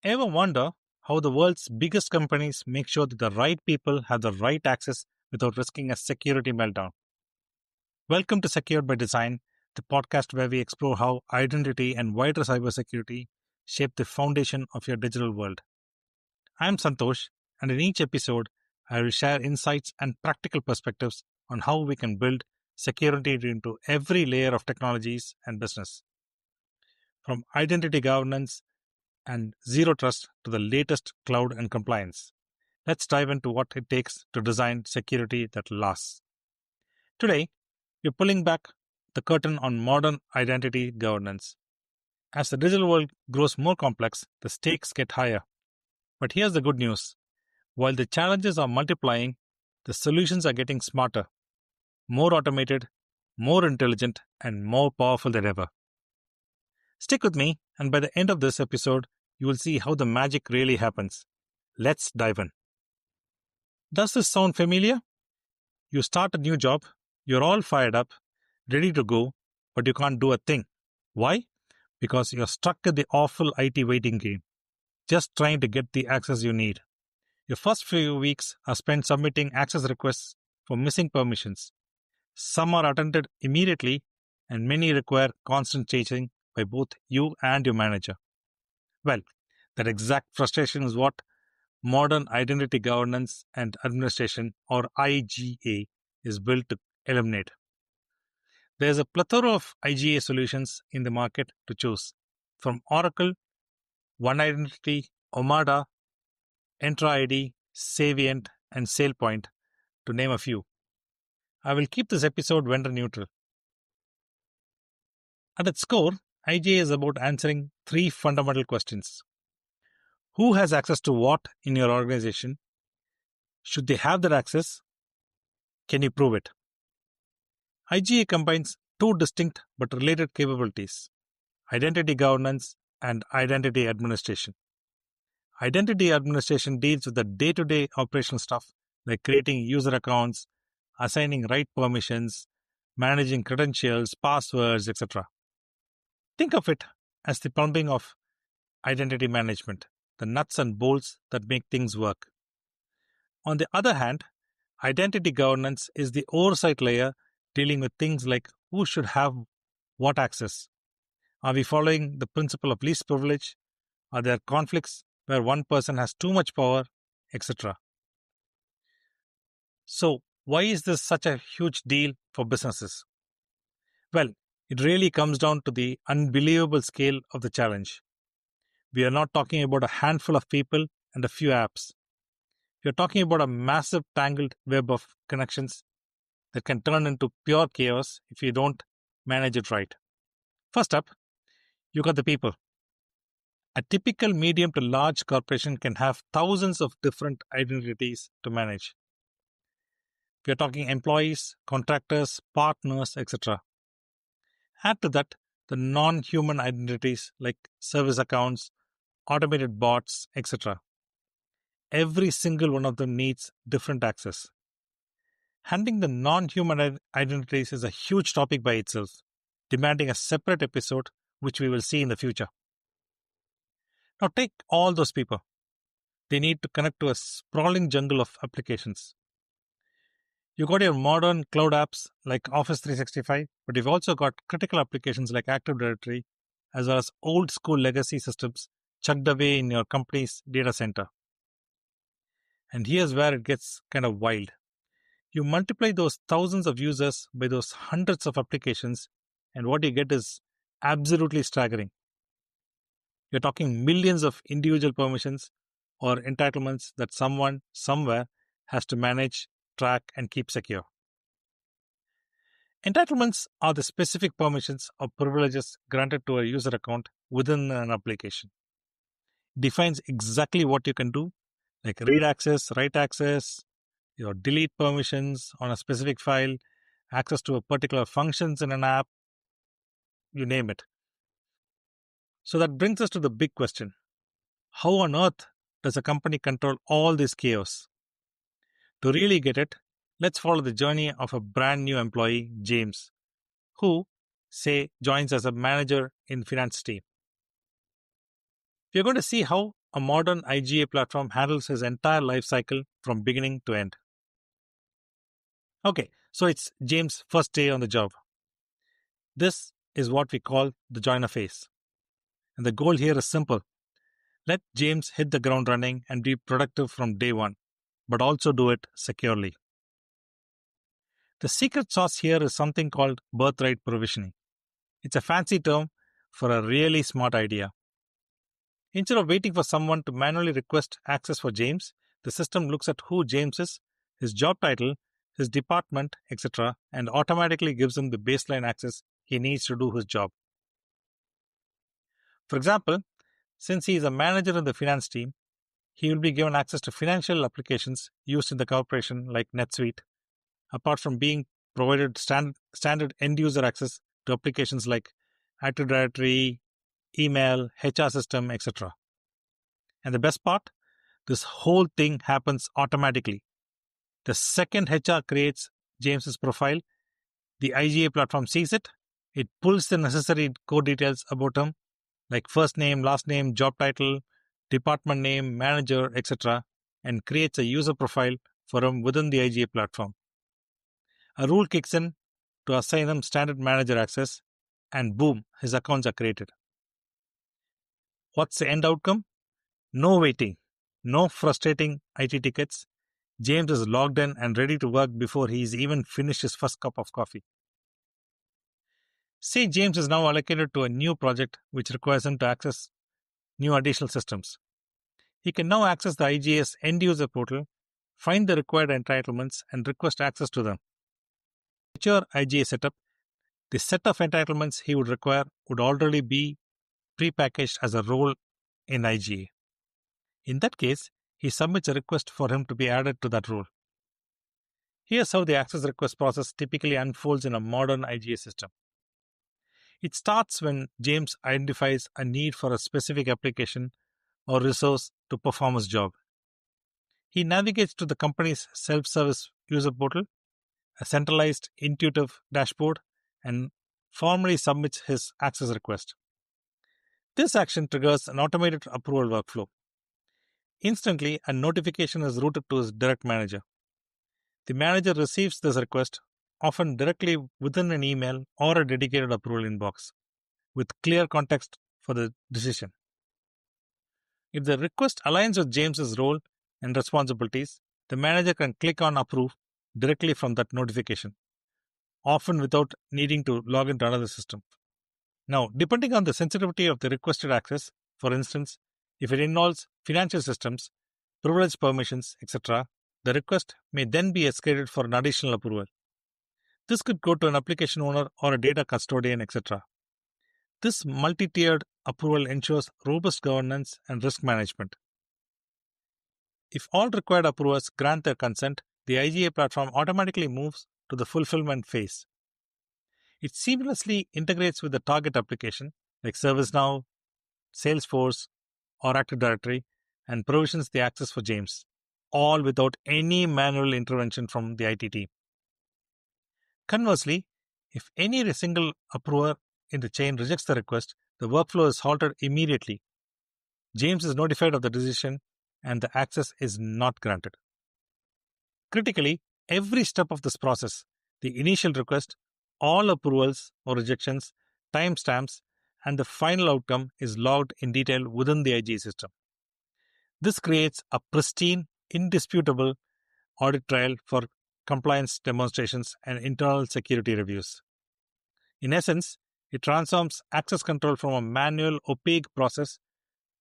Ever wonder how the world's biggest companies make sure that the right people have the right access without risking a security meltdown? Welcome to Secured by Design, the podcast where we explore how identity and wider cybersecurity shape the foundation of your digital world. I'm Santosh, and in each episode, I will share insights and practical perspectives on how we can build security into every layer of technologies and business. From identity governance and zero trust to the latest cloud and compliance. Let's dive into what it takes to design security that lasts. Today, we're pulling back the curtain on modern identity governance. As the digital world grows more complex, the stakes get higher. But here's the good news. While the challenges are multiplying, the solutions are getting smarter, more automated, more intelligent, and more powerful than ever. Stick with me, and by the end of this episode, you will see how the magic really happens. Let's dive in. Does this sound familiar? You start a new job, you're all fired up, ready to go, but you can't do a thing. Why? Because you're stuck in the awful IT waiting game, just trying to get the access you need. Your first few weeks are spent submitting access requests for missing permissions. Some are attended immediately, and many require constant chasing by both you and your manager. Well, that exact frustration is what modern identity governance and administration, or IGA, is built to eliminate. There's a plethora of IGA solutions in the market to choose, from Oracle, One Identity, Omada, Entra ID, Savient, and SailPoint, to name a few. I will keep this episode vendor neutral. At its core, IGA is about answering three fundamental questions. Who has access to what in your organization? Should they have that access? Can you prove it? IGA combines two distinct but related capabilities: identity governance and identity administration. Identity administration deals with the day-to-day operational stuff like creating user accounts, assigning right permissions, managing credentials, passwords, etc. Think of it as the plumbing of identity management, the nuts and bolts that make things work. On the other hand, identity governance is the oversight layer dealing with things like who should have what access. Are we following the principle of least privilege? Are there conflicts where one person has too much power, etc.? So, why is this such a huge deal for businesses? Well, it really comes down to the unbelievable scale of the challenge. We are not talking about a handful of people and a few apps. We are talking about a massive tangled web of connections that can turn into pure chaos if you don't manage it right. First up, you got the people. A typical medium to large corporation can have thousands of different identities to manage. We are talking employees, contractors, partners, etc. Add to that the non-human identities like service accounts, automated bots, etc. Every single one of them needs different access. Handling the non-human identities is a huge topic by itself, demanding a separate episode, which we will see in the future. Now take all those people. They need to connect to a sprawling jungle of applications. You got your modern cloud apps like Office 365, but you've also got critical applications like Active Directory, as well as old school legacy systems chucked away in your company's data center. And here's where it gets kind of wild. You multiply those thousands of users by those hundreds of applications, and what you get is absolutely staggering. You're talking millions of individual permissions or entitlements that someone, somewhere, has to manage, track, and keep secure. Entitlements are the specific permissions or privileges granted to a user account within an application. It defines exactly what you can do, like read access, write access, your delete permissions on a specific file, access to a particular functions in an app, you name it. So that brings us to the big question. How on earth does a company control all this chaos? To really get it, let's follow the journey of a brand new employee, James, who, say, joins as a manager in finance team. We're going to see how a modern IGA platform handles his entire life cycle from beginning to end. Okay, so it's James' first day on the job. This is what we call the joiner phase. And the goal here is simple. Let James hit the ground running and be productive from day one, but also do it securely. The secret sauce here is something called birthright provisioning. It's a fancy term for a really smart idea. Instead of waiting for someone to manually request access for James, the system looks at who James is, his job title, his department, etc., and automatically gives him the baseline access he needs to do his job. For example, since he is a manager in the finance team, he will be given access to financial applications used in the corporation like NetSuite, apart from being provided standard end-user access to applications like Active Directory, email, HR system, etc. And the best part? This whole thing happens automatically. The second HR creates James's profile, the IGA platform sees it, it pulls the necessary core details about him, like first name, last name, job title, department name, manager, etc., and creates a user profile for him within the IGA platform. A rule kicks in to assign him standard manager access, and boom, his accounts are created. What's the end outcome? No waiting, no frustrating IT tickets. James is logged in and ready to work before he's even finished his first cup of coffee. Say James is now allocated to a new project which requires him to access new additional systems. He can now access the IGA's end-user portal, find the required entitlements, and request access to them. Mature IGA setup, the set of entitlements he would require would already be prepackaged as a role in IGA. In that case, he submits a request for him to be added to that role. Here's how the access request process typically unfolds in a modern IGA system. It starts when James identifies a need for a specific application or resource to perform his job. He navigates to the company's self-service user portal, a centralized, intuitive dashboard, and formally submits his access request. This action triggers an automated approval workflow. Instantly, a notification is routed to his direct manager. The manager receives this request, often directly within an email or a dedicated approval inbox, with clear context for the decision. If the request aligns with James's role and responsibilities, the manager can click on approve directly from that notification, often without needing to log into another system. Now, depending on the sensitivity of the requested access, for instance, if it involves financial systems, privilege permissions, etc., the request may then be escalated for an additional approval. This could go to an application owner or a data custodian, etc. This multi-tiered approval ensures robust governance and risk management. If all required approvers grant their consent, the IGA platform automatically moves to the fulfillment phase. It seamlessly integrates with the target application like ServiceNow, Salesforce, or Active Directory and provisions the access for James, all without any manual intervention from the IT team. Conversely, if any single approver in the chain rejects the request, the workflow is halted immediately. James is notified of the decision and the access is not granted. Critically, every step of this process, the initial request, all approvals or rejections, timestamps, and the final outcome is logged in detail within the IGA system. This creates a pristine, indisputable audit trail for compliance demonstrations and internal security reviews. In essence, it transforms access control from a manual, opaque process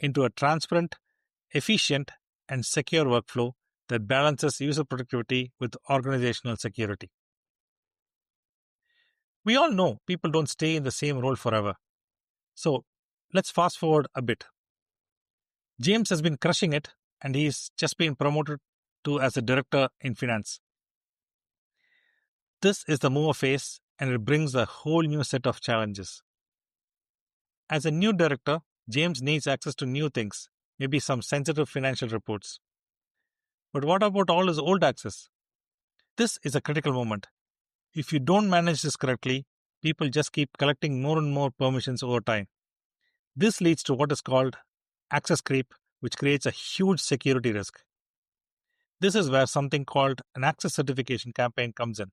into a transparent, efficient, and secure workflow that balances user productivity with organizational security. We all know people don't stay in the same role forever. So let's fast forward a bit. James has been crushing it, and he's just been promoted to as a director in finance. This is the mover phase, and it brings a whole new set of challenges. As a new director, James needs access to new things, maybe some sensitive financial reports. But what about all his old access? This is a critical moment. If you don't manage this correctly, people just keep collecting more and more permissions over time. This leads to what is called access creep, which creates a huge security risk. This is where something called an access certification campaign comes in.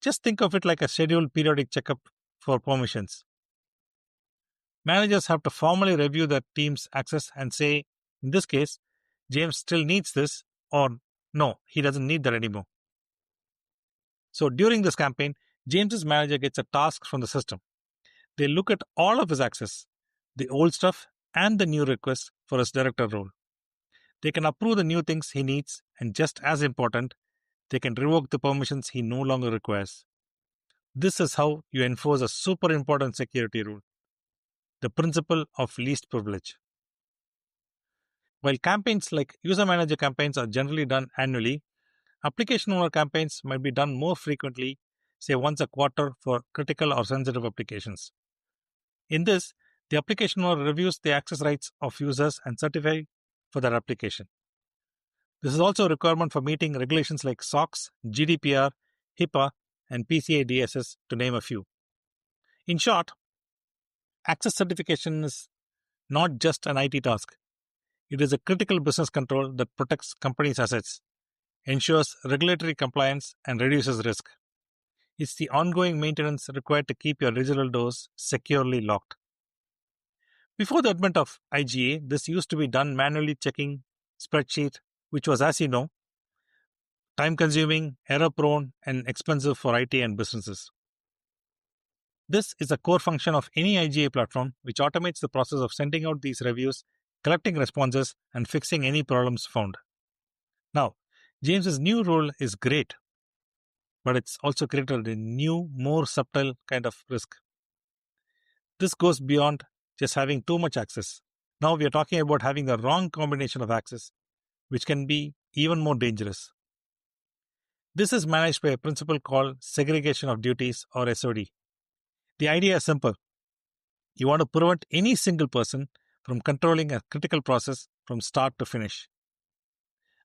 Just think of it like a scheduled periodic checkup for permissions. Managers have to formally review their team's access and say, in this case, James still needs this, or no, he doesn't need that anymore. So during this campaign, James's manager gets a task from the system. They look at all of his access, the old stuff and the new requests for his director role. They can approve the new things he needs, and just as important, they can revoke the permissions he no longer requires. This is how you enforce a super important security rule, the principle of least privilege. While campaigns like user manager campaigns are generally done annually, application owner campaigns might be done more frequently, say once a quarter for critical or sensitive applications. In this, the application owner reviews the access rights of users and certify for their application. This is also a requirement for meeting regulations like SOX, GDPR, HIPAA, and PCI DSS, to name a few. In short, access certification is not just an IT task. It is a critical business control that protects companies' assets, ensures regulatory compliance, and reduces risk. It's the ongoing maintenance required to keep your digital doors securely locked. Before the advent of IGA, this used to be done manually checking spreadsheet, which was, as you know, time-consuming, error-prone, and expensive for IT and businesses. This is a core function of any IGA platform, which automates the process of sending out these reviews, collecting responses, and fixing any problems found. Now, James's new role is great, but it's also created a new, more subtle kind of risk. This goes beyond just having too much access. Now we are talking about having the wrong combination of access, which can be even more dangerous. This is managed by a principle called segregation of duties, or SOD. The idea is simple. You want to prevent any single person from controlling a critical process from start to finish.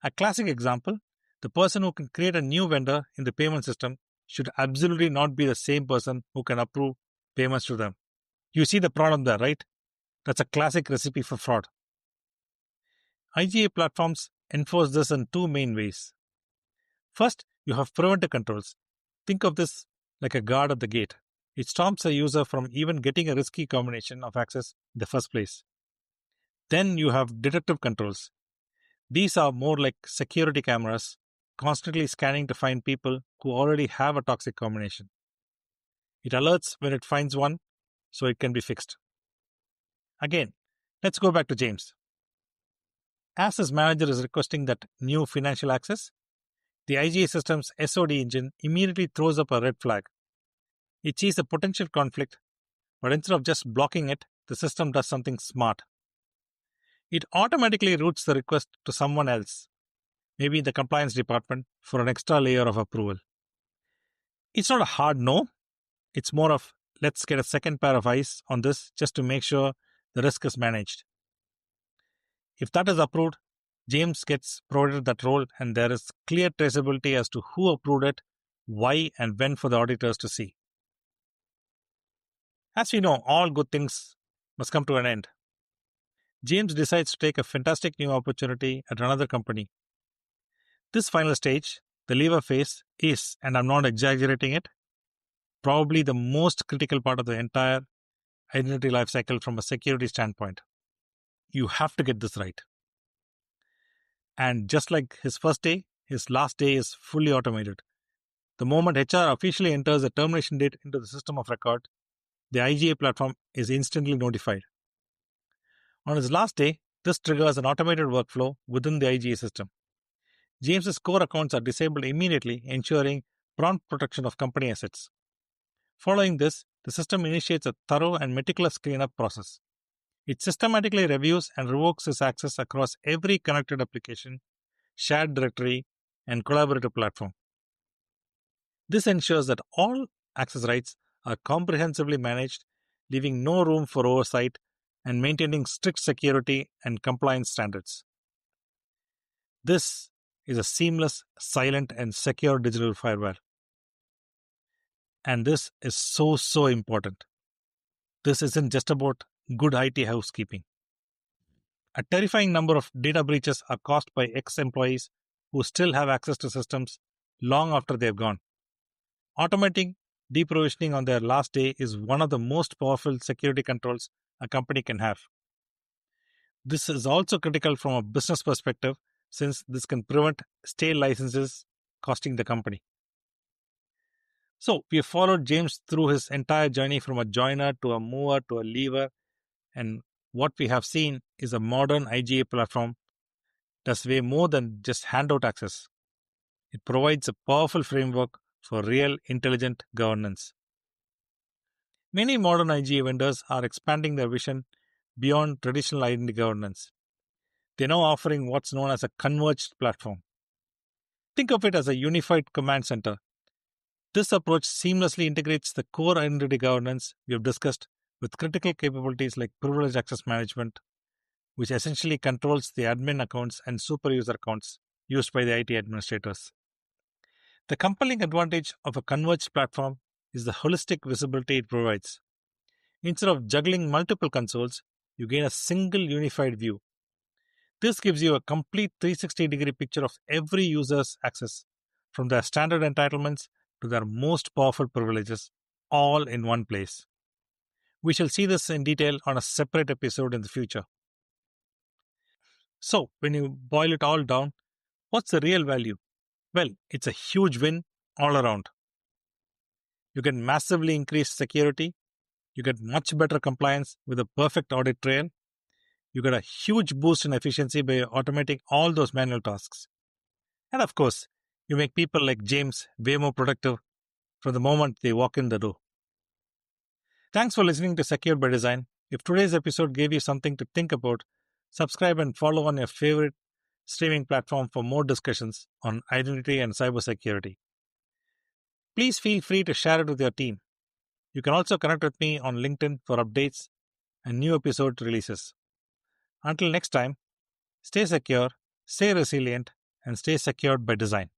A classic example, the person who can create a new vendor in the payment system should absolutely not be the same person who can approve payments to them. You see the problem there, right? That's a classic recipe for fraud. IGA platforms enforce this in two main ways. First, you have preventive controls. Think of this like a guard at the gate. It stops a user from even getting a risky combination of access in the first place. Then you have detective controls. These are more like security cameras, constantly scanning to find people who already have a toxic combination. It alerts when it finds one, so it can be fixed. Again, let's go back to James. As his manager is requesting that new financial access, the IGA system's SOD engine immediately throws up a red flag. It sees a potential conflict, but instead of just blocking it, the system does something smart. It automatically routes the request to someone else, maybe the compliance department, for an extra layer of approval. It's not a hard no. It's more of, let's get a second pair of eyes on this just to make sure the risk is managed. If that is approved, James gets provided that role, and there is clear traceability as to who approved it, why, and when for the auditors to see. As we know, all good things must come to an end. James decides to take a fantastic new opportunity at another company. This final stage, the lever phase, is, and I'm not exaggerating it, probably the most critical part of the entire identity lifecycle from a security standpoint. You have to get this right. And just like his first day, his last day is fully automated. The moment HR officially enters the termination date into the system of record, the IGA platform is instantly notified. On his last day, this triggers an automated workflow within the IGA system. James's core accounts are disabled immediately, ensuring prompt protection of company assets. Following this, the system initiates a thorough and meticulous cleanup process. It systematically reviews and revokes his access across every connected application, shared directory, and collaborative platform. This ensures that all access rights are comprehensively managed, leaving no room for oversight and maintaining strict security and compliance standards. This is a seamless, silent, and secure digital firewall. And this is so important. This isn't just about good IT housekeeping. A terrifying number of data breaches are caused by ex employees who still have access to systems long after they've gone. Automating deprovisioning on their last day is one of the most powerful security controls a company can have. This is also critical from a business perspective since this can prevent stale licenses costing the company. So, we have followed James through his entire journey from a joiner to a mover to a leaver, and what we have seen is a modern IGA platform does way more than just handout access. It provides a powerful framework for real intelligent governance. Many modern IGA vendors are expanding their vision beyond traditional identity governance. They're now offering what's known as a converged platform. Think of it as a unified command center. This approach seamlessly integrates the core identity governance we have discussed with critical capabilities like privileged access management, which essentially controls the admin accounts and super user accounts used by the IT administrators. The compelling advantage of a converged platform is the holistic visibility it provides. Instead of juggling multiple consoles, you gain a single unified view. This gives you a complete 360-degree picture of every user's access, from their standard entitlements to their most powerful privileges, all in one place. We shall see this in detail on a separate episode in the future. So, when you boil it all down, what's the real value? Well, it's a huge win all around. You can massively increase security, you get much better compliance with a perfect audit trail, you get a huge boost in efficiency by automating all those manual tasks. And of course, you make people like James way more productive from the moment they walk in the door. Thanks for listening to Secured by Design. If today's episode gave you something to think about, subscribe and follow on your favorite streaming platform for more discussions on identity and cybersecurity. Please feel free to share it with your team. You can also connect with me on LinkedIn for updates and new episode releases. Until next time, stay secure, stay resilient, and stay secured by design.